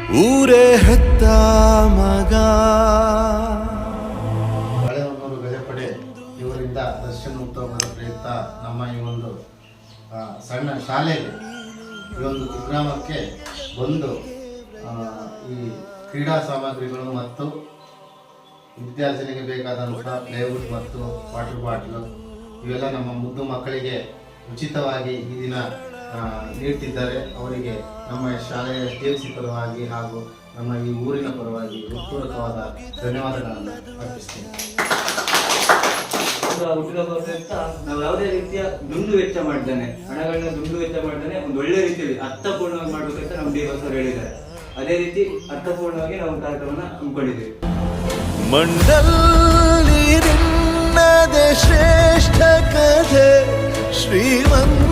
ಊರೇ ಹೆತ್ತ ಮಗ. ಹಳೆಹೊನ್ನೂರು ಗಜಪಡೆ ಇವರಿಂದ ದರ್ಶನ ಉತ್ಸವದ ಪ್ರಯುಕ್ತ ನಮ್ಮ ಈ ಒಂದು ಸಣ್ಣ ಶಾಲೆಗೆ ಈ ಒಂದು ಕುಗ್ರಾಮಕ್ಕೆ ಬಂದು ಈ ಕ್ರೀಡಾ ಸಾಮಗ್ರಿಗಳು ಮತ್ತು ವಿದ್ಯಾರ್ಥಿನಿಗೆ ಬೇಕಾದಂಥ ಪ್ಲೇವುಡ್ ಮತ್ತು ವಾಟರ್ ಬಾಟ್ಲು ಇವೆಲ್ಲ ನಮ್ಮ ಮುದ್ದು ಮಕ್ಕಳಿಗೆ ಉಚಿತವಾಗಿ ಈ ದಿನ ನೀಡ್ತಿದ್ದಾರೆ. ಅವರಿಗೆ ನಮ್ಮ ಶಾಲೆಯ TLC ಪರವಾಗಿ ಹಾಗೂ ನಮ್ಮ ಈ ಊರಿನ ಪರವಾಗಿ ಹೃತ್ಪೂರ್ವಕವಾದ ಧನ್ಯವಾದಗಳನ್ನು ಅರ್ಪಿಸ್ತೀನಿ. ನಾವು ಯಾವುದೇ ರೀತಿಯ ದುಂಡು ವೆಚ್ಚ ಮಾಡ್ತಾನೆ, ಹಣಗಳನ್ನ ದುಂಡು ವೆಚ್ಚ ಮಾಡ್ತಾನೆ ಒಂದು ಒಳ್ಳೆ ರೀತಿಯಲ್ಲಿ ಅರ್ಥಪೂರ್ಣವಾಗಿ ಮಾಡಬೇಕಂತ ನಮ್ಮ DF ಅವರು ಹೇಳಿದ್ದಾರೆ. ಅದೇ ರೀತಿ ಅರ್ಥಪೂರ್ಣವಾಗಿ ನಾವು ಕಾರ್ಯಕ್ರಮನ ಹಮ್ಮಿಕೊಂಡಿದ್ದೀವಿ. ಮಂಡಲ್ಲಿ ನಿನ್ನದೆ ಶ್ರೇಷ್ಠ ಕಥೆ ಶ್ರೀಮಂತ